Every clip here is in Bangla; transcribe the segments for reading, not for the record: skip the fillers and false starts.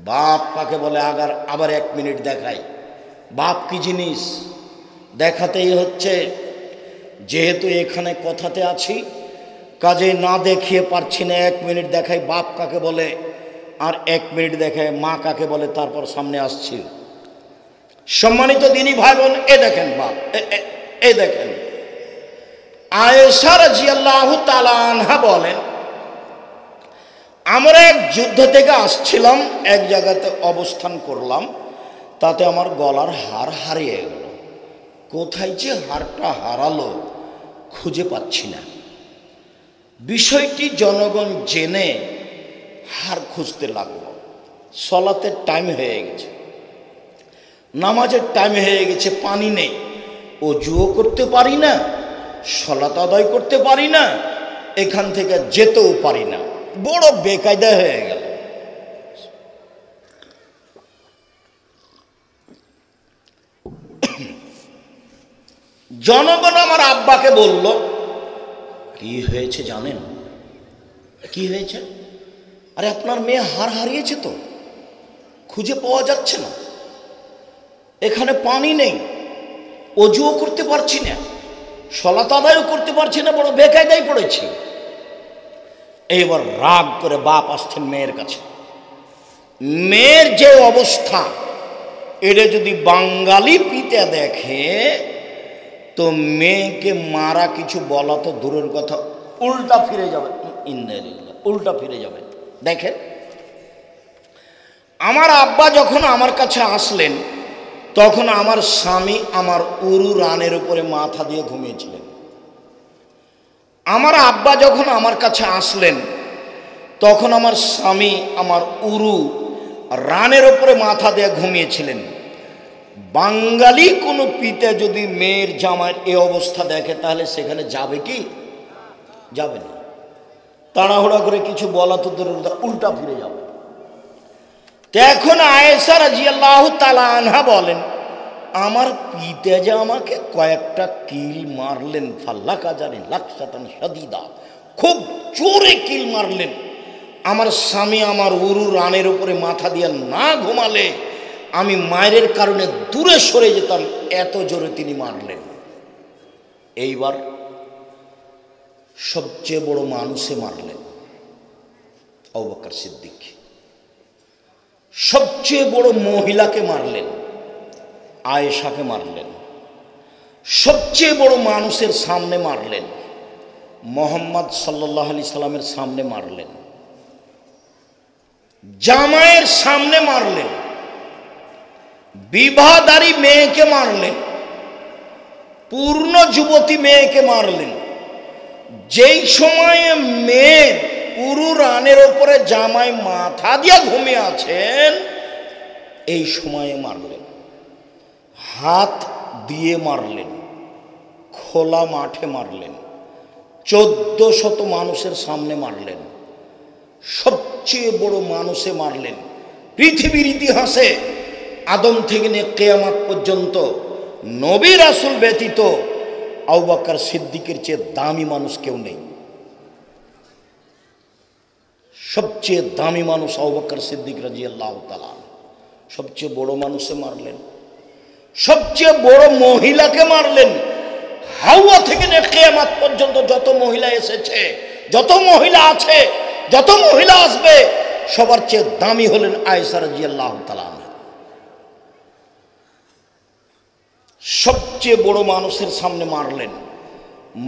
বাপ কাকে বলে আবার 1 মিনিট দেখাই। বাপ কি জিনিস দেখাতেই হচ্ছে। যেহেতু এখানে কথাতে আছি, কাজে না দেখিয়ে পারছি না। 1 মিনিট দেখাই বাপ কাকে বলে, আর 1 মিনিট দেখায় মা কাকে বলে, তারপর সামনে আসছি। সম্মানিত দিনী ভাই বোন, এ দেখেন বাপ, এ দেখেন। আয়েশা রাদিয়াল্লাহু তাআলা আনহা বলেন, আমরা এক যুদ্ধ থেকে আসছিলাম, এক জায়গাতে অবস্থান করলাম, তাতে আমার গলার হার হারিয়ে গেল। কোথায় যে হারটা হারালো খুঁজে পাচ্ছি না। বিষয়টি জনগণ জেনে হার খুঁজতে লাগলো। সলাতের টাইম হয়ে গেছে, নামাজের টাইম হয়ে গেছে, পানি নেই, ওযুও করতে পারি না, সলাত আদায় করতে পারি না, এখান থেকে যেতেও পারি না, বড় বেকায়দা হয়ে গেল। জনগণ আমার আব্বাকে বলল, কি হয়েছে জানেন? কি হয়েছে? আরে আপনার মেয়ে হার হারিয়েছে তো, খুঁজে পাওয়া যাচ্ছে না, এখানে পানি নেই, ওযুও করতে পারছি না, সলাত আদায়ও করতে পারছি না, বড় বেকায়দায় পড়েছি। এইবার রাগ করে বাপ আসছেন মেয়ের কাছে। মেয়ের যে অবস্থা, এটা যদি বাঙালি পিতা দেখে তো মেয়েকে মারা কিছু বলা তো দূরের কথা, উল্টা ফিরে যাবে, উল্টা ফিরে যাবে। দেখেন, আমার আব্বা যখন আমার কাছে আসলেন, তখন আমার স্বামী আমার উরু রানের উপরে মাথা দিয়ে ঘুমিয়েছিলেন। আমার আব্বা যখন আমার কাছে আসলেন, তখন আমার স্বামী আমার উরু রানের উপরে মাথা দিয়ে ঘুমিয়েছিলেন। বাঙালি কোনো পিতা যদি মেয়ের জামাইয়ের এই অবস্থা দেখে, তাহলে সেখানে যাবে কি? যাবে না। তাড়াহুড়া করে কিছু বলা তো দূরের কথা, উল্টা ফিরে যাবে। এখন আয়েশা রাদিয়াল্লাহু তাআলা আনহা বলেন, আমার পিতা যে আমাকে কয়েকটা কিল মারলেন, ফাল্লাকা জানি লাকসাতান শাদীদা, খুব জোরে কিল মারলেন। আমার স্বামী আমার উরু রানের উপরে মাথা দিয়ে না ঘুমালে আমি মায়ের কারণে দূরে সরে যেতাম, এত জোরে তিনি মারলেন। এইবার সবচেয়ে বড় মানুষে মারলেন আবু বকর সিদ্দিক। সবচেয়ে বড় মহিলাকে মারলেন, আয়েশাকে মারলেন। সবচেয়ে বড় মানুষের সামনে মারলেন, মুহাম্মদ সাল্লাল্লাহু আলাইহি সাল্লামের সামনে মারলেন, জামাইয়ের সামনে মারলেন, বিবাহদারী মেয়েকে মারলেন, পূর্ণ যুবতী মেয়েকে মারলেন। যেই সময়ে মেয়ের পুরু রানের ওপরে জামাই মাথা দিয়ে ঘুমিয়ে আছেন, এই সময়ে মারলেন। হাত দিয়ে মারলেন, খোলা মাঠে মারলেন, 1400 মানুষের সামনে মারলেন। সবচেয়ে বড় মানুষে মারলেন। পৃথিবীর ইতিহাসে আদম থেকে নিয়ে কিয়ামত পর্যন্ত নবী রাসূল ব্যতীত আবু বকর সিদ্দিকের চেয়ে দামি মানুষ কেউ নেই। সবচেয়ে দামি মানুষ আবু বকর সিদ্দিক রাদিয়াল্লাহু তাআলা। সবচেয়ে বড় মানুষে মারলেন, সবচেয়ে বড় মহিলাকে মারলেন। হাওয়া থেকে নিয়ে কিয়ামত পর্যন্ত যত মহিলা এসেছে, যত মহিলা আছে, যত মহিলা আসবে, সবার চেয়ে দামি হলেন আয়েশা রাদিয়াল্লাহু তাআলা। সবচেয়ে বড় মানুষের সামনে মারলেন,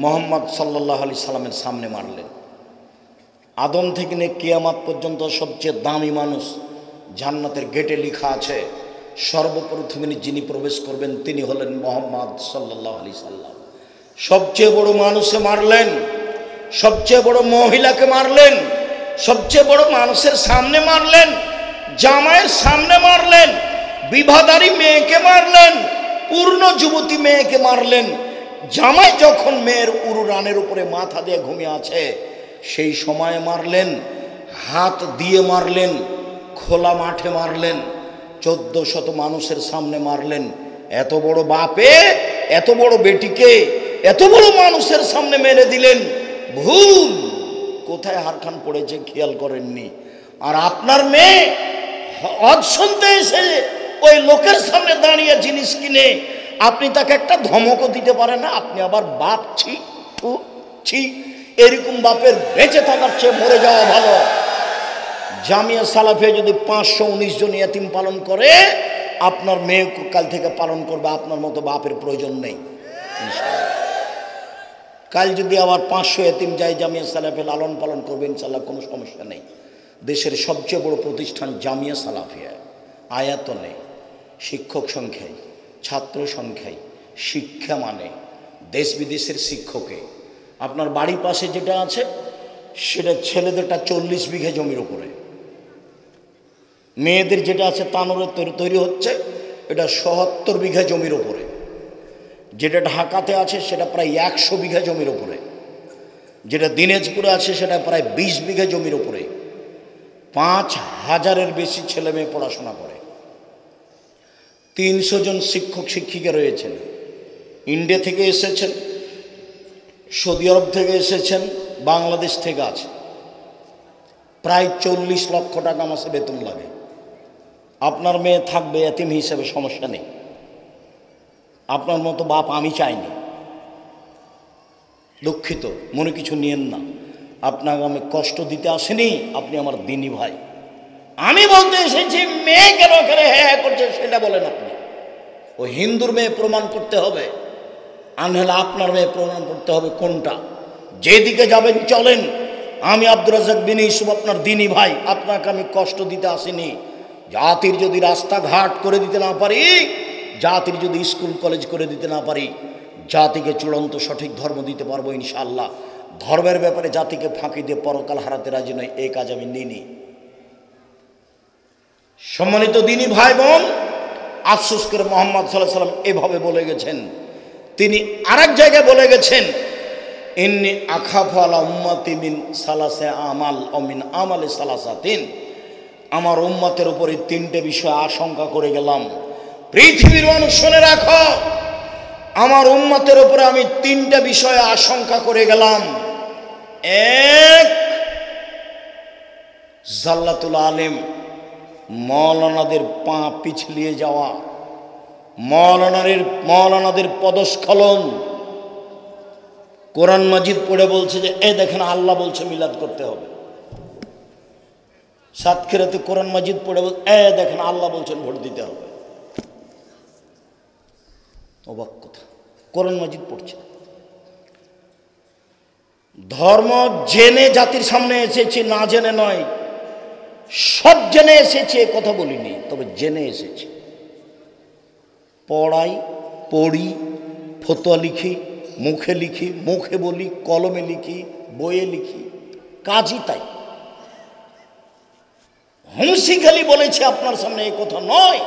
মুহাম্মদ সাল্লাল্লাহু আলাইহি সাল্লামের সামনে মারলেন। আদম থেকে নিয়ে কিয়ামত পর্যন্ত সবচেয়ে দামি মানুষ, জান্নাতের গেটে লেখা আছে সর্বপ্রথমে যিনি প্রবেশ করবেন তিনি হলেন মুহাম্মদ সাল্লাল্লাহু আলাইহি সাল্লাম। সবচেয়ে বড় মানুষে মারলেন, সবচেয়ে বড় মহিলাকে মারলেন, সবচেয়ে বড় মানুষের সামনে মারলেন, জামাইয়ের সামনে মারলেন, বিবাহদারী মেয়েকে মারলেন, পূর্ণ যুবতী মেয়েকে মারলেন। জামাই যখন মেয়ের উরু রানের উপরে মাথা দিয়ে ঘুমিয়ে আছে সেই সময়ে মারলেন, হাত দিয়ে মারলেন, খোলা মাঠে মারলেন, 1400 মানুষের সামনে মারলেন। এত বড় বাপে এত বড় বেটিকে এত বড় মানুষের সামনে মেরে দিলেন, ভুল। কোথায় হারখান পড়েছে খেয়াল করেননি। আর আপনার মেয়ে হজ শুনতে এসে ওই লোকের সামনে দাঁড়িয়ে জিনিস কিনে আপনি তাকে একটা ধমকও দিতে পারেন না, আপনি আবার বাপ ছি থু ছি, এরকম বাপের বেঁচে থাকার চেয়ে মরে যাওয়া ভালো। জামিয়া সালাফিয়া যদি 519 জন ইয়াতিম পালন করে, আপনার মেয়ে কাল থেকে পালন করবে, আপনার মতো বাপের প্রয়োজন নেই ইনশাআল্লাহ। কাল যদি আবার 500 ইয়াতিম যায়, জামিয়া সালাফিয়া লালন পালন করবে ইনশাআল্লাহ, কোনো সমস্যা নেই। দেশের সবচেয়ে বড় প্রতিষ্ঠান জামিয়া সালাফিয়া, আয়াতনে, শিক্ষক সংখ্যায়, ছাত্র সংখ্যায়, শিক্ষা মানে দেশ বিদেশের শিক্ষকে। আপনার বাড়ির পাশে যেটা আছে সেটা ছেলেদেরটা 40 বিঘা জমির উপরে, মেয়েদের যেটা আছে তানোরে তৈরি হচ্ছে এটা 77 বিঘা জমির উপরে, যেটা ঢাকাতে আছে সেটা প্রায় 100 বিঘা জমির উপরে, যেটা দিনাজপুরে আছে সেটা প্রায় 20 বিঘা জমির উপরে। 5000-এর বেশি ছেলে মেয়ে পড়াশোনা করে। 300 জন শিক্ষক শিক্ষিকা রয়েছেন, ইন্ডিয়া থেকে এসেছেন, সৌদি আরব থেকে এসেছেন, বাংলাদেশ থেকে আছে। প্রায় 40 লক্ষ টাকা মাসে বেতন লাগে। আপনার মেয়ে থাকবে এতিম হিসেবে, সমস্যা নেই। আপনার মতো বাপ আমি চাইনি, দুঃখিত, মনে কিছু নিয়েন না। আপনাকে আমি কষ্ট দিতে আসেনি, আপনি আমার দিনী ভাই। আমি বলতে এসেছি মেয়ে কেন করে হ্যাঁ করছে সেটা বলেন আপনি। ও হিন্দুর মেয়ে প্রমাণ করতে হবে, আনহলে আপনার মেয়ে প্রমাণ করতে হবে কোনটা। যেদিকে যাবেন চলেন। আমি আব্দুর রাজ্জাক বিন ইউসুফ আপনার দিনী ভাই, আপনাকে আমি কষ্ট দিতে আসিনি। জাতির যদি রাস্তাঘাট করে দিতে না পারি, জাতির যদি স্কুল কলেজ করে দিতে না পারি, জাতিকে চূড়ান্ত সঠিক ধর্ম দিতে পারবো ইনশাআল্লাহ। ধর্মের ব্যাপারে জাতিকে ফাঁকি দিয়ে পরকাল হারাতে রাজি নয়, এই কাজ আমি নিইনি। সম্মানিত দিনী ভাই বোন, আফসোস করে মুহাম্মদ সাল্লাল্লাহু আলাইহি ওয়াসাল্লাম এভাবে বলে গেছেন। তিনি আরেক জায়গায় বলে গেছেন, ইন্নী আখাফু আলা উম্মতি মিন সালাসা আমাল ও মিন আমালি সালাসাতিন। আমার উম্মতের উপরে 3টে বিষয় আশঙ্কা করে গেলাম। পৃথিবীর মানুষ শুনে রাখো, আমার উম্মতের উপরে আমি 3টে বিষয়ে আশঙ্কা করে গেলাম। এক, জাল্লাতুল আলেম, মৌলানাদের পা পিছলিয়ে যাওয়া, মৌলানাদের পদস্খলন। কোরআন মাজিদ পড়ে বলছে যে এ দেখেন আল্লাহ বলছে মিলাদ করতে হবে। সাতক্ষীরাতে কোরআন মাজিদ পড়ে বল এ দেখেন আল্লাহ বলছেন ভোট দিতে হবে। অবাক কথা, কোরআন মাজিদ পড়ছে। ধর্ম জেনে জাতির সামনে এসেছি, না জেনে নয়। সব জেনে এসেছি, এ কথা বলিনি, তবে জেনে এসেছি। পড়ি, ফতোয়া লিখি, মুখে লিখি, মুখে বলি, কলমে লিখি, বইয়ে লিখি, কাজই তাই। হুমসি খেলি বলেছি আপনার সামনে, এই কথা নয়।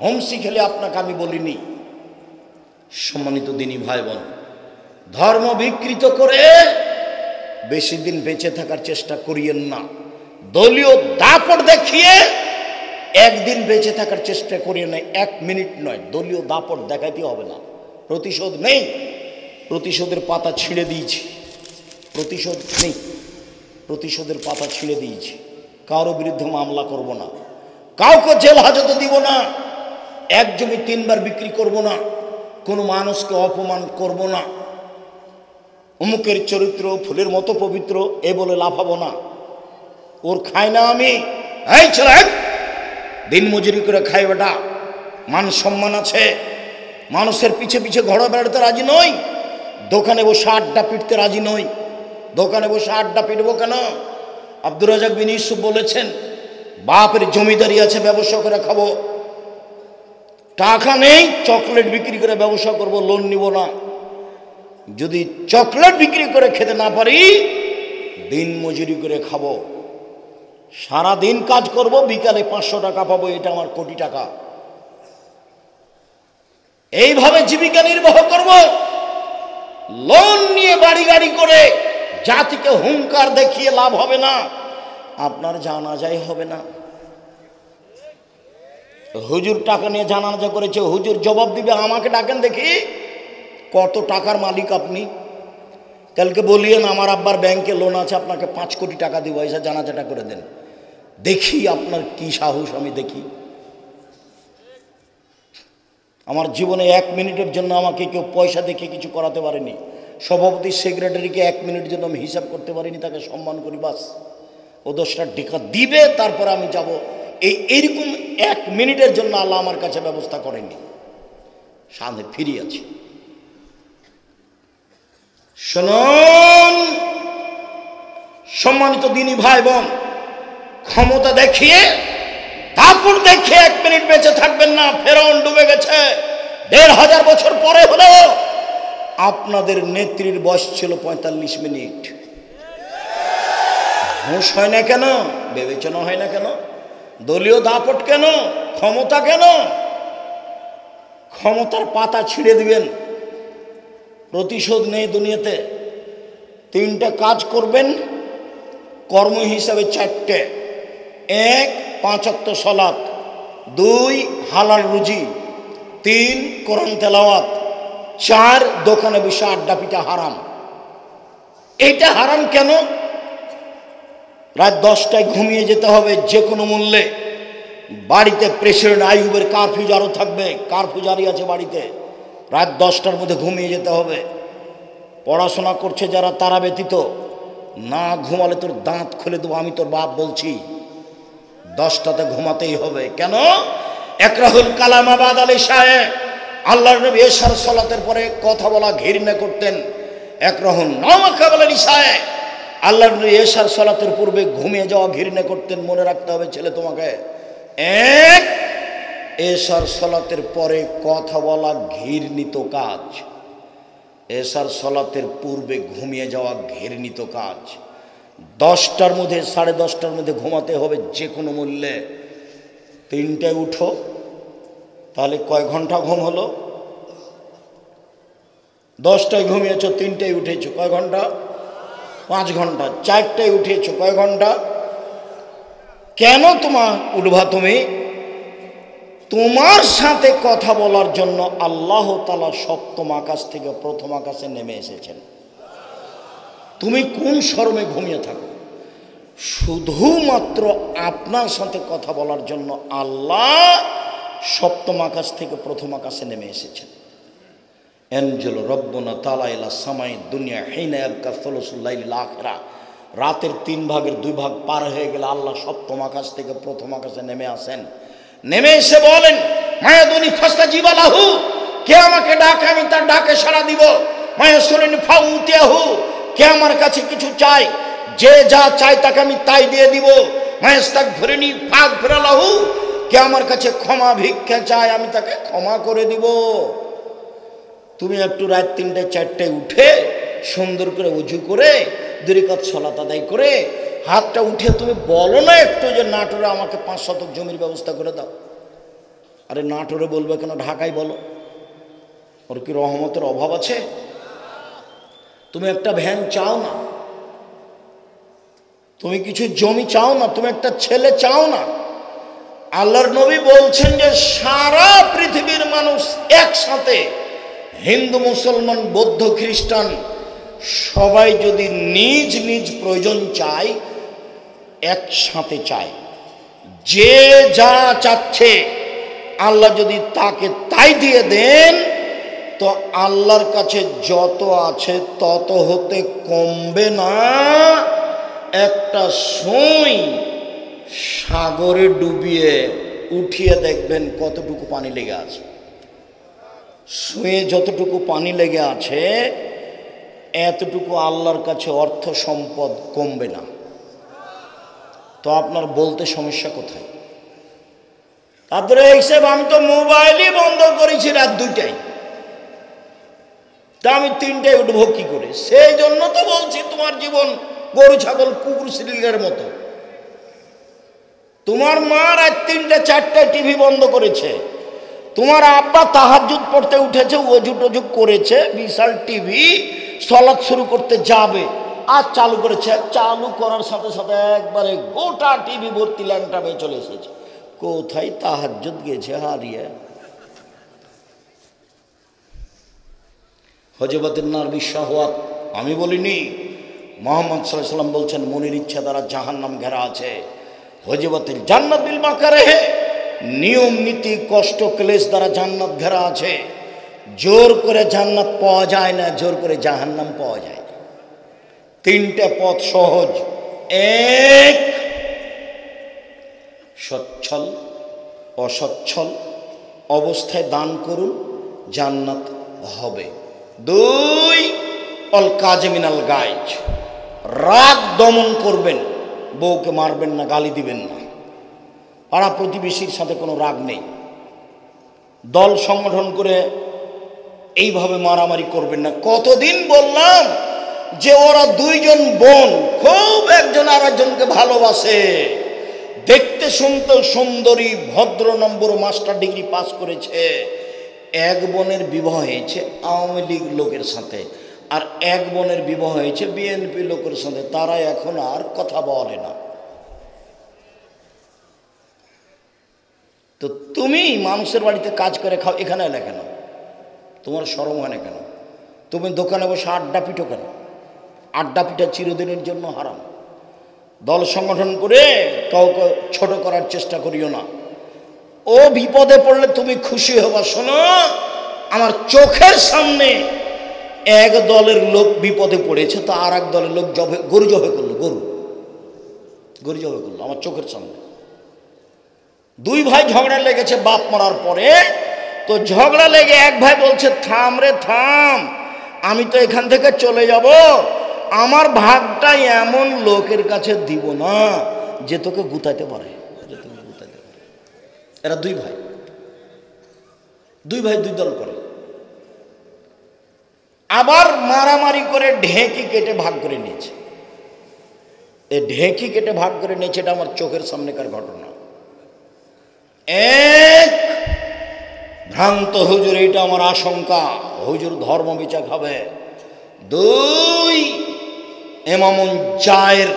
হুমসি খেলে আপনাকে আমি বলিনি। সম্মানিত দিনী ভাই বোন, ধর্ম বিকৃত করে বেশি দিন বেঁচে থাকার চেষ্টা করিয়েন না। দলীয় দাপট দেখিয়ে একদিন বেঁচে থাকার চেষ্টা করিয়ে নেয়, 1 মিনিট নয়। দলীয় দাপট দেখাইতে হবে না। প্রতিশোধ নেই, প্রতিশোধের পাতা ছিঁড়ে দিয়েছি। প্রতিশোধ নেই, প্রতিশোধের পাতা ছিঁড়ে দিয়েছি। কারো বিরুদ্ধে মামলা করব না, কাউকে জেল হাজতে দিব না, 1 জমি 3 বার বিক্রি করব না, কোনো মানুষকে অপমান করব না, অমুকের চরিত্র ফুলের মতো পবিত্র এ বলে লাফাবো না। ওর খাই না আমি, এই ছেলে দিন মজুরি করে খাই বেটা, মান সম্মান আছে। মানুষের পিছে পিছে ঘোড়া বেড়াতে রাজি নই, দোকানে বসে আড্ডা পিটতে রাজি নই। দোকানে বসে আড্ডা পিটবো কেন? আব্দুর রাজ্জাক বিন ইউসুফ বলেছেন, বাপের জমিদারি আছে, ব্যবসা করে খাবো। টাকা নেই, চকলেট বিক্রি করে ব্যবসা করব, লোন নিব না। যদি চকলেট বিক্রি করে খেতে না পারি, দিন মজুরি করে খাবো। সারা দিন কাজ করব, বিকালে 500 টাকা পাবো, এটা আমার কোটি টাকা। এইভাবে জীবিকা নির্বাহ করব। লোন নিয়ে বাড়ি গাড়ি করে জাতিকে হুঙ্কার দেখিয়ে লাভ হবে না, আপনার জানাজাই হবে না। হুজুর টাকা নিয়ে জানাজা করেছে, হুজুর জবাব দিবে, আমাকে ডাকেন দেখি কত টাকার মালিক আপনি। কালকে বলিয়েন আমার আব্বার ব্যাংকে লোন আছে, আপনাকে 5 কোটি টাকা দিব, এসে জানাজাটা করে দেন। দেখি আপনার কি সাহস। আমি দেখি আমার জীবনে 1 মিনিটের জন্য আমাকে কেউ পয়সা দেখে কিছু করাতে পারেনি। সভাপতি সেক্রেটারিকে 1 মিনিটের জন্য আমি হিসাব করতে পারিনি, তাকে সম্মান করি বাস। ও 10টা টাকা দিবে, তারপর আমি যাব। এইরকম 1 মিনিটের জন্য আল্লাহ আমার কাছে ব্যবস্থা করেনি। সামনে ফিরে আছি। শুনুন সম্মানিত দিনী ভাই বোন, ক্ষমতা দেখিয়ে তারপর দেখিয়ে 1 মিনিট বেঁচে থাকবেন না। ফেরাউন ডুবে গেছে 1500 বছর পরে হলেও আপনাদের নেত্রীর বয়স ছিল 45 মিনিট। হুঁশ হয় না কেন? বিবেচনা হয় না কেন? দলীয় দাপট কেন? ক্ষমতা কেন? ক্ষমতার পাতা ছিঁড়ে দিবেন, প্রতিশোধ নেই দুনিয়াতে। 3টা কাজ করবেন কর্ম হিসাবে, 4টে। 1 5 ওয়াক্ত সালাত, 2 হালাল রুজি, 3 কোরআন তেলাওয়াত, 4 দোকানে বসে আড্ডা পিটা হারাম। এটা হারাম কেন? রাত 10টায় ঘুমিয়ে যেতে হবে যে কোনো মূল্যে। বাড়িতে প্রেসিডেন্ট আইয়ুবের কারফিউ আরও থাকবে, কারফিউ জারি আছে বাড়িতে। রাত 10টার মধ্যে ঘুমিয়ে যেতে হবে। পড়াশোনা করছে যারা তারা ব্যতীত, না ঘুমালে তোর দাঁত খুলে দেবো, আমি তোর বাপ বলছি। 10টাতে ঘুমাতেই হবে। কেন? একরাহুল কালাম আবাদ আলী সাহেব আল্লাহর নবী এশার সালাতের পরে কথা বলা ঘৃণা করতেন। একরাহুল নামাকাবাল আলী সাহেব আল্লাহর নবী এশার সালাতের পূর্বে ঘুমিয়ে যাওয়া ঘৃণা করতেন। মনে রাখতে হবে ছেলে তোমাকে। 1 এশার সালাতের পরে কথা বলা ঘৃণিত কাজ, এশার সালাতের পূর্বে ঘুমিয়ে যাওয়া ঘৃণিত কাজ। 10টার মধ্যে 10:30টার মধ্যে ঘুমাতে হবে যে কোনো মূল্যে। 3টায় উঠো, তাহলে কয় ঘন্টা ঘুম হলো? 10টায় ঘুমিয়েছো, 3টায় উঠেছো, কয় ঘন্টা? 5 ঘন্টা। 4টায় উঠেছো, কয় ঘন্টা? কেন তোমার উঠবা তুমি? তোমার সাথে কথা বলার জন্য আল্লাহ তাআলা 7ম আকাশ থেকে 1ম আকাশে নেমে এসেছেন। তুমি কোন শরমে ঘুমিয়ে থাকো? শুধুমাত্র আপনার সাথে কথা বলার জন্য আল্লাহ 7ম আকাশ থেকে 1ম আকাশে নেমে এসেছেন। এনজেল রব্বনা তাআলা ইলা সামাই দুনিয়া হিনা ইয়াবকা সুলুসুল লাইলিল আখিরা। রাতের 3 ভাগের 2 ভাগ পার হয়ে গেলে আল্লাহ 7ম আকাশ থেকে 1ম আকাশে নেমে আসেন। নেমে এসে বলেন, মায়াদুনি ফাস্তাজিবা লাহু, কে আমাকে ডাকে আমি তার ডাকে সাড়া দিব। মায়াসুলিনি ফাউতিয়াহু, কে আমার কাছে কিছু চাই, যে যা চাই তাকে আমি তাই দিয়ে দিব। মায়াস্তাগফিরনি ফাগফিরা লাহু, কে আমার কাছে ক্ষমা ভিক্ষা চায় আমি তাকে ক্ষমা করে দিব। তুমি একটু রাত 3টায় 4টায় উঠে সুন্দর করে ওযু করে 2 রাকাত সালাত আদায় করে হাতটা উঠে তুমি বলো না একটু যে নাটোরে আমাকে 5 শতক জমির ব্যবস্থা করে দাও। আরে নাটোরে বলবে কেন, ঢাকায় বলো। ওর কি রহমতের অভাব আছে? তুমি একটা ভ্যান চাও না, তুমি কিছু জমি চাও না, তুমি একটা ছেলে চাও না। আল্লাহর নবী বলছেন যে সারা পৃথিবীর মানুষ একসাথে, হিন্দু মুসলমান বৌদ্ধ খ্রিস্টান সবাই যদি নিজ নিজ প্রয়োজন চায়, একসাথে চায়, যে যা চাচ্ছে আল্লাহ যদি তাকে তাই দিয়ে দেন, তো আল্লাহর কাছে যত আছে তত হতে কমবে না। একটা সুই সাগরে ডুবিয়ে উঠিয়ে দেখবেন কতটুকু পানি লেগে আছে। সুয়ে যতটুকু পানি লেগে আছে এতটুকু আল্লাহর কাছে অর্থ সম্পদ কমবে না। তো আপনার বলতে সমস্যা কোথায়? তারপরে হিসেবে আমি তো মোবাইলই বন্ধ করেছি রাত 2টায়, তা আমি 3টায় উঠবো কি করে? সেই জন্য তো বলছি তোমার জীবন গরু ছাগল কুকুর শ্রীলের মতো। তোমার মা রাত 3টে 4টায় টিভি বন্ধ করেছে, তোমার আব্বা তাহাজ্জুদ পড়তে উঠেছে, ওযু টজু করেছে, বিশাল টিভি সালাত শুরু করতে যাবে আর চালু করেছে। চালু করার সাথে সাথে একবারে গোটা টিভি ভর্তি ল্যাংটা মেয়ে চলে এসেছে। কোথায় তাহাজ্জুদ গেছে হারিয়ে। হযরতুন নবী শাহওয়াত আমি বলিনি, মুহাম্মদ সাল্লাল্লাহু আলাইহি ওয়াসাল্লাম বলছেন মনের ইচ্ছা দ্বারা জাহান্নাম ঘেরা আছে। হজিবাতিল জান্নাত বিল মাকারিহ, নিয়ম নীতি কষ্ট ক্লেশ দ্বারা জান্নাত ঘেরা আছে। জোর করে জান্নাত পাওয়া যায় না, জোর করে জাহান্নাম পাওয়া যায়। তিনটে পথ সহজ। এক, সচ্ছল অসচ্ছল অবস্থায় দান করুন, জান্নাত হবে। দুই, অল কাজেমিনাল গাইজ, রাগ দমন করবেন, বউকে মারবেন না, গালি দিবেন না, পাড়া প্রতিবেশীর সাথে কোনো রাগ নেই। দল সংগঠন করে এইভাবে মারামারি করবেন না। কতদিন বললাম যে ওরা দুইজন বোন খুব একজন আর একজনকে ভালোবাসে, দেখতে শুনতে সুন্দরী, ভদ্র নম্বর, মাস্টার ডিগ্রি পাস করেছে। এক বোনের বিবাহ হয়েছে আওয়ামী লীগ লোকের সাথে, আর এক বোনের বিবাহ হয়েছে বিএনপি লোকের সাথে। তারা এখন আর কথা বলে না। তো তুমি মানুষের বাড়িতে কাজ করে খাও, এখানে এলে কেন? তোমার শরম হয় না কেন? তুমি দোকানে বসে আড্ডা পিটো কেন? আড্ডা পিঠা চিরদিনের জন্য হারাম। দল সংগঠন করে কাউকে ছোট করার চেষ্টা করিও না। ও বিপদে পড়লে তুমি খুশি হবা। শোনো, আমার চোখের সামনে এক দলের লোক বিপদে পড়েছে, তো আর এক দলের লোক গরু জবে করলো, গরু জবে করলো আমার চোখের সামনে। দুই ভাই ঝগড়া লেগেছে বাপ মরার পরে। তো ঝগড়া লেগে এক ভাই বলছে, থাম রে থাম, আমি তো এখান থেকে চলে যাব, আমার ভাগটা এমন লোকের কাছে দিব না যে তোকে গুতাইতে পারে, এরা দুই ভাই দুই দল করে। আবার মারামারি করে ঢেঁকি কেটে ভাগ করে নিয়েছে। এই ঢেঁকি কেটে ভাগ করে নিয়েছে, এটা আমার চোখের সামনেকার ঘটনা। এক, ভ্রান্ত হুজুর, এটা আমার আশঙ্কা, হুজুর ধর্ম বিচার খাবে। দুই, এমামুন জায়ের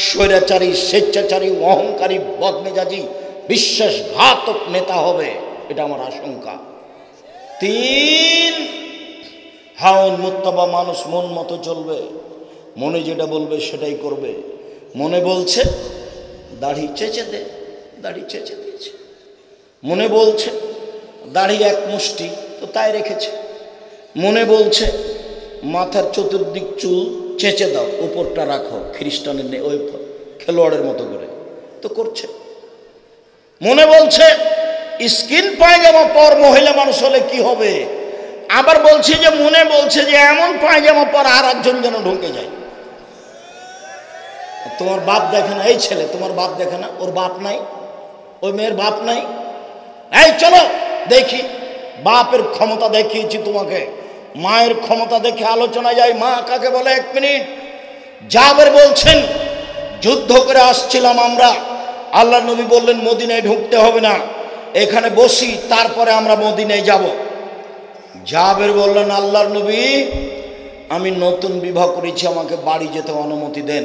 স্বৈরাচারী, স্বেচ্ছাচারী, অহংকারী, বদমেজাজি, বিশ্বাসঘাতক নেতা হবে, এটা আমার আশঙ্কা। তিন, হাউন মুত্তাবা, মানুষ মন মতো চলবে, মনে যেটা বলবে সেটাই করবে। মনে বলছে দাড়ি চেঁচে দে, দাড়ি চেঁচে দিয়েছে। মনে বলছে দাড়ি এক মুষ্টি, তো তাই রেখেছে। মনে বলছে মাথার চতুর্দিক চুল চেঁচে দাও, উপরটা রাখো খ্রিস্টানের নেই, ওই খেলোয়াড়ের মতো করে, তো করছে। মনে বলছে স্কিন পায়জামা পর, মহিলা মানুষ হলে কি হবে। আবার বলছে যে মনে বলছে যে এমন পায়জামা পর আর একজন যেন ঢুকে যায়। তোমার বাপ দেখে না, এই ছেলে তোমার বাপ দেখে না, ওর বাপ নাই, ওই মেয়ের বাপ নাই। এই চলো দেখি, বাপের ক্ষমতা দেখিয়েছি তোমাকে, মায়ের ক্ষমতা দেখে আলোচনা যায়। মা কাকে বলে? এক মিনিট। জাবের বলছেন, যুদ্ধ করে আসছিলাম আমরা, আল্লাহ নবী বললেন মদিনায় ঢুকতে হবে না, এখানে বসি, তারপরে আমরা মদিনায় যাব। জাবের বললেন, আল্লাহর নবী, আমি নতুন বিবাহ করেছি, আমাকে বাড়ি যেতে অনুমতি দেন।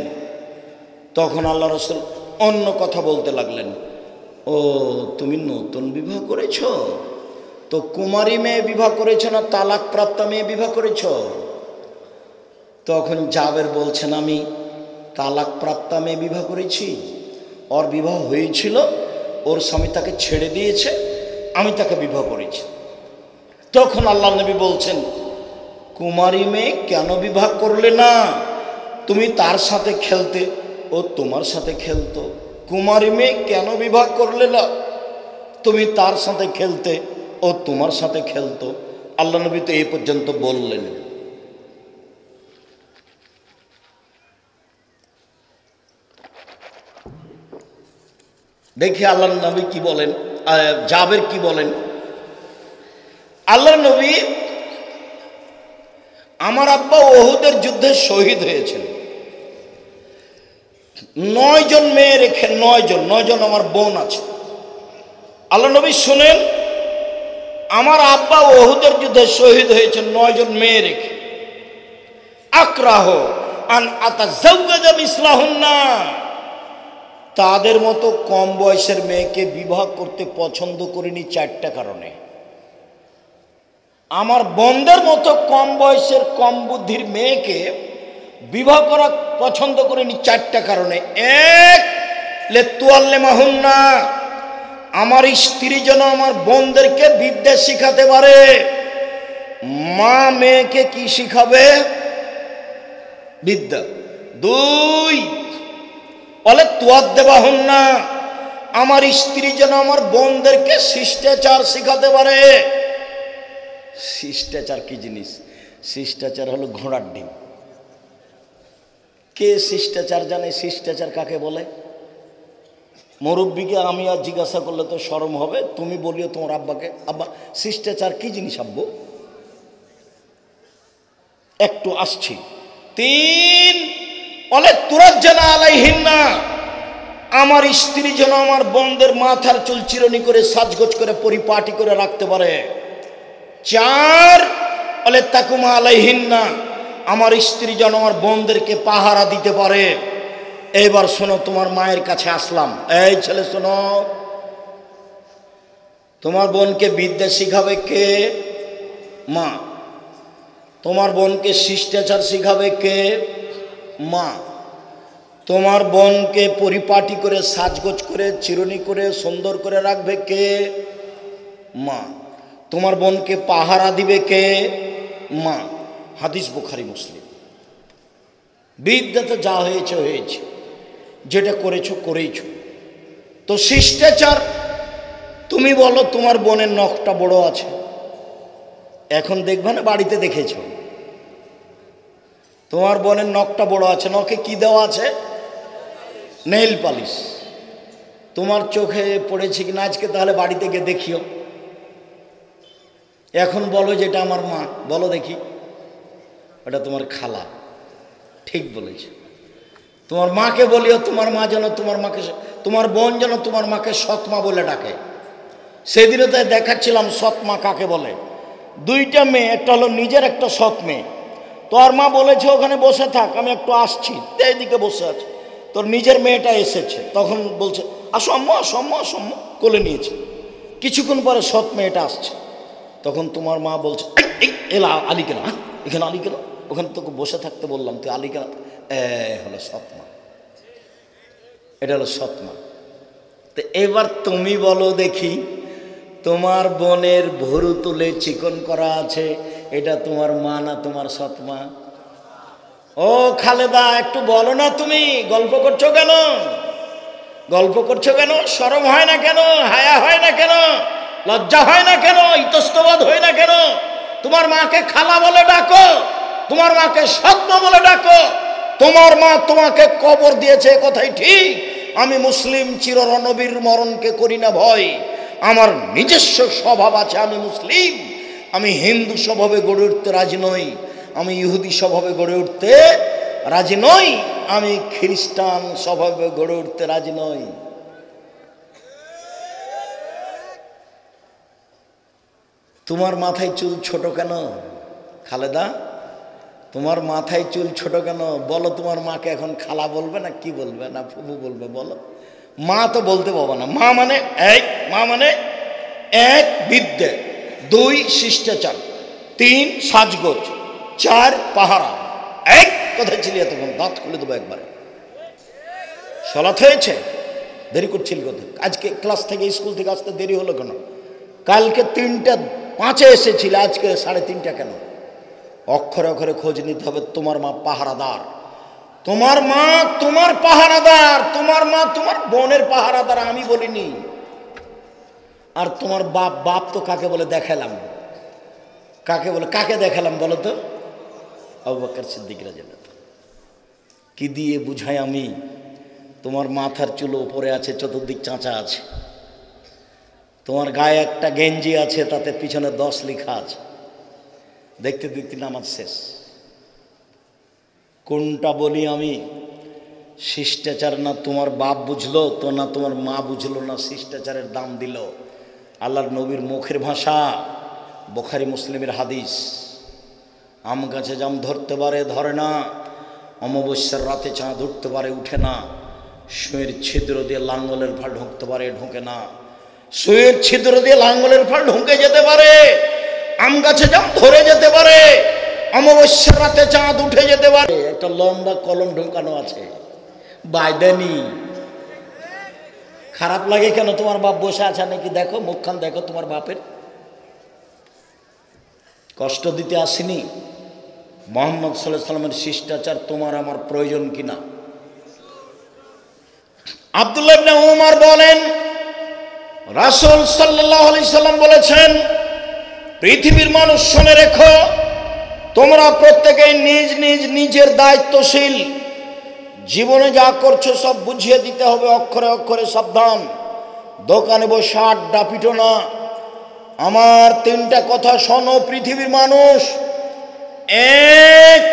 তখন আল্লাহ রাসূল অন্য কথা বলতে লাগলেন। ও, তুমি নতুন বিবাহ করেছ, তো কুমারী মেয়ে বিবাহ করেছ না তালাক প্রাপ্তা মেয়ে বিবাহ করেছ? তখন জাবের বলছেন, আমি তালাক প্রাপ্তা মেয়ে বিবাহ করেছি। ওর বিবাহ হয়েছিল, ওর স্বামী তাকে ছেড়ে দিয়েছে, আমি তাকে বিবাহ করেছি। তখন আল্লাহ নবী বলছেন, কুমারী মেয়ে কেন বিবাহ করলে না? তুমি তার সাথে খেলতে, ও তোমার সাথে খেলতো। কুমারী মেয়ে কেন বিবাহ করলে না? তুমি তার সাথে খেলতে, ও তোমার সাথে খেলতো। আল্লাহ নবী তো এই পর্যন্ত বললেন। দেখি আল্লাহ নবী কি বলেন, জাবের কি বলেন। আল্লাহ নবী, আমার আব্বা ওহুদের যুদ্ধে শহীদ হয়েছেন, 9 জন মেয়ে রেখে, 9 জন আমার বোন আছে। আল্লাহ নবী শুনেন, আমার আব্বা ওহুদের যুদ্ধে শহীদ হয়েছেন 9 জন মেয়ে রেখে। আক্রাহ আন আতাজাওয়াজা মিসলাহুন্না, তাদের মতো কম বয়সের মেয়েকে বিবাহ করতে পছন্দ করিনি 4টা কারণে। আমার বোনদের মতো কম বয়সের কম বুদ্ধির মেয়েকে বিবাহ করা পছন্দ করিনি 4টা কারণে। এক, লেতুয়াল্লিমাহুন্না, আমার স্ত্রী যেন আমার বোনদেরকে বিদ্যা শিখাতে পারে। মা মেয়েকে কি শিখাবে? বিদ্যা। দুই, বলে তুয়াদ্দেবাহুন্না, আমার স্ত্রী যেন আমার বোনদেরকে শিষ্টাচার শিখাতে পারে। শিষ্টাচার কি জিনিস? শিষ্টাচার হলো ঘোড়ার ডিম। কে শিষ্টাচার জানে? শিষ্টাচার কাকে বলে? মুরব্বীকে আমি আর জিজ্ঞাসা করলে তো শরম হবে, তুমি বলিও তোমার আব্বাকে, আব্বা শিষ্টাচার কি জিনিস আব্বু? একটু আসছি। তিন, বলে তুরাজ্জানা আলাইহিন্না, আমার স্ত্রী যেন আমার বোনদের মাথার চুল চিরনি করে সাজগোজ করে পরিপাটি করে রাখতে পারে। চার, বলে তাকুমা আলাইহিন্না, আমার স্ত্রী যেন আমার বোনদেরকে পাহারা দিতে পারে। এবার শোনো, তোমার মায়ের কাছে আসলাম। এই ছেলে শোনো, তোমার বোনকে বিদ্যা শিখাবে কে? মা। তোমার বোনকে শিষ্টাচার শিখাবে কে? মা। তোমার বোনকে পরিপাটি করে সাজগোজ করে চিরুনি করে সুন্দর করে রাখবে কে? মা। তোমার বোনকে পাহারা দিবে কে? মা। হাদিস বুখারী মুসলিম। বিদ্যা তো যা হয়েছে হয়েছে, যেটা করেছো করেইছো। তো শিষ্টাচার, তুমি বলো তোমার বোনের নখটা বড় আছে, এখন দেখবে না, বাড়িতে দেখেছো তোমার বোনের নখটা বড় আছে, নখে কি দেওয়া আছে? Nail polish. তোমার চোখে পড়েছে কিনা আজকে? তাহলে বাড়িতে গিয়ে দেখিও। এখন বলো যেটা আমার মা, বলো দেখি। ওটা তোমার খালা। ঠিক বলেছে। তোমার মাকে বলিও, তোমার মা যেন তোমার মাকে, তোমার বোন যেন তোমার মাকে সৎমা বলে ডাকে। সেদিনও তাই দেখাচ্ছিলাম সৎমা কাকে বলে। দুইটা মেয়ে, একটা হলো নিজের, একটা সৎ মেয়ে। তোর মা বলেছে ওখানে বসে থাক, আমি একটু আসছি, এইদিকে বসে আছে। তোর নিজের মেয়েটা এসেছে, তখন বলছে আসো আম্মা, আসো আম্মা, আসো আম্মা, কোলে নিয়েছে। কিছুক্ষণ পরে সৎ মেয়েটা আসছে, তখন তোমার মা বলছে এলা আলী কেনা, এখানে আলী কেনা, ওখানে তোকে বসে থাকতে বললাম, তুই আলী কেনা। হলো সৎমা, এটা হলো সৎমা। তো এবার তুমি বলো দেখি, তোমার বোনের ভরু তুলে চিকন করা আছে, এটা তোমার মা না তোমার সৎমা? ও খালেদা, একটু বলো না, তুমি গল্প করছো কেন? গল্প করছো কেন? শরম হয় না কেন? হায়া হয় না কেন? লজ্জা হয় না কেন? ইতস্তবোধ হয় না কেন? তোমার মাকে খালা বলে ডাকো, তোমার মাকে সৎমা বলে ডাকো। তোমার মা তোমাকে কবর দিয়েছে, কথাই ঠিক। আমি মুসলিম, চিররণবীর মরণকে করি না ভয়। আমার নিজস্ব স্বভাব আছে, আমি মুসলিম। আমি হিন্দু স্বভাবে গড়ে উঠতে রাজি নই, আমি ইহুদি স্বভাবে গড়ে উঠতে রাজি নই, আমি খ্রিস্টান স্বভাবে গড়ে উঠতে রাজি নই। তোমার মাথায় চুল ছোট কেন খালেদা? তোমার মাথায় চুল ছোট কেন? বলো, তোমার মাকে এখন খালা বলবে না কি বলবে, না ফুফু বলবে? বলো। মা তো বলতে পারবো না। মা মানে এক, মা মানে এক বিদ্যে, দুই শিষ্টাচার, তিন সাজগোজ, চার পাহারা। এক কোথায় ছিলি এতক্ষণ? দাঁত খুলে দেবো একবারে। সলাৎ হয়েছে? দেরি করছিল কোথায়? আজকে ক্লাস থেকে, স্কুল থেকে আসতে দেরি হলো কেন? কালকে 3:05 এসেছিল, আজকে 3:30 কেন? অক্ষরে অক্ষরে খোঁজ নিতে হবে। তোমার মা পাহারাদার, তোমার মা তোমার পাহারাদার, তোমার মা তোমার বোনের পাহারাদার, আমি বলিনি। আর তোমার বাপ, বাপ তো কাকে বলে দেখালাম? কাকে বলে, কাকে দেখালাম বলো তো? আবু বকর সিদ্দিক রাদিয়াল্লাহু আনহু। কি দিয়ে বুঝাই আমি? তোমার মাথার চুল উপরে আছে, চতুর্দিক চাঁচা আছে। তোমার গায়ে একটা গেঞ্জি আছে, তাতে পিছনে 10 লেখা আছে। দেখতে দেখতে নামাজ শেষ। কোনটা বলি আমি? শিষ্টাচার না তোমার বাপ বুঝলো তো, না তোমার মা বুঝলো, না শিষ্টাচারের দাম দিল। আল্লাহর নবীর মুখের ভাষা, বুখারী মুসলিমের হাদিস। আম গাছে জাম ধরতে পারে, ধরে না। অমাবস্যার রাতে চাঁদ উঠতে পারে, উঠে না। সুঁয়ের ছিদ্র দিয়ে লাঙ্গলের ফাল ঢুকতে পারে, ঢোকে না। সুঁয়ের ছিদ্র দিয়ে লাঙ্গলের ফাল ঢুকে যেতে পারে, আম গাছে জাম ধরে যেতে পারে, অমাবস্যার রাতে চাঁদ উঠে যেতে পারে। একটা লম্বা কলম ঢুকানো আছে, বাইদানি। খারাপ লাগে কেন? তোমার বাপ বসে আছে নাকি? দেখো মুখখান দেখো তোমার বাপের। কষ্ট দিতে আসিনি। মুহাম্মদ সাল্লাল্লাহু আলাইহি সাল্লামের শিষ্টাচার তোমার আমার প্রয়োজন কিনা? আব্দুল্লাহ ইবনে উমর বলেন, রাসূল সাল্লাল্লাহু আলাইহি সাল্লাম বলেছেন, পৃথিবীর মানুষ শুনে রেখো, তোমরা প্রত্যেকেই নিজ নিজ নিজের দায়িত্বশীল। জীবনে যা করছো সব বুঝিয়ে দিতে হবে, অক্ষরে অক্ষরে সাবধান। দোকানে বসে আড্ডা পিটো না। আমার তিনটা কথা শোনো পৃথিবীর মানুষ। এক,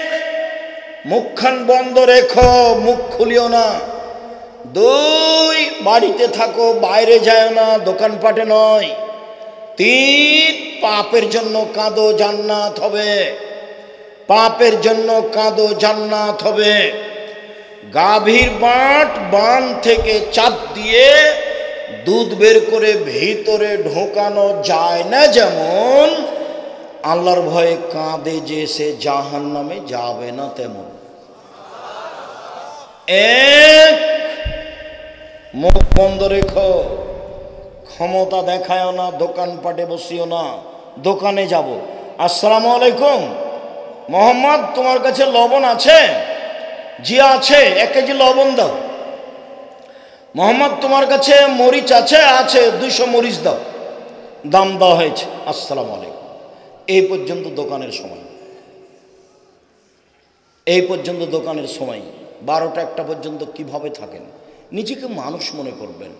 মুখখান বন্ধ রেখো, মুখ খুলিও না। দুই, বাড়িতে থাকো, বাইরে যায় না, দোকানপাটে নয়। তিন, পাপের জন্য কাঁদো, জান্নাত হবে। পাপের জন্য কাঁদো, জান্নাত হবে। গাভীর বান থেকে চাপ দিয়ে দুধ বের করে ভিতরে ঢোকানো যায় না, যেমন আল্লাহর ভয়ে কাঁদে যে সে জাহান্নামে যাবে না, তেমন। এক, মুখ বন্ধ রেখো, ক্ষমতা দেখায়ও না, দোকানপাটে বসিও না। দোকানে যাব, আসসালামু আলাইকুম মোহাম্মদ, তোমার কাছে লবণ আছে? জি আছে, 1 কেজি লবণ দাও। মোহাম্মদ, তোমার কাছে মরিচ আছে? আছে, 200 মরিচ দাও। দাম দেওয়া হয়েছে, আসসালামু আলাইকুম। এই পর্যন্ত দোকানের সময়, এই পর্যন্ত দোকানের সময়। 12টা 1টা পর্যন্ত কিভাবে থাকেন? নিজেকে মানুষ মনে করবেন।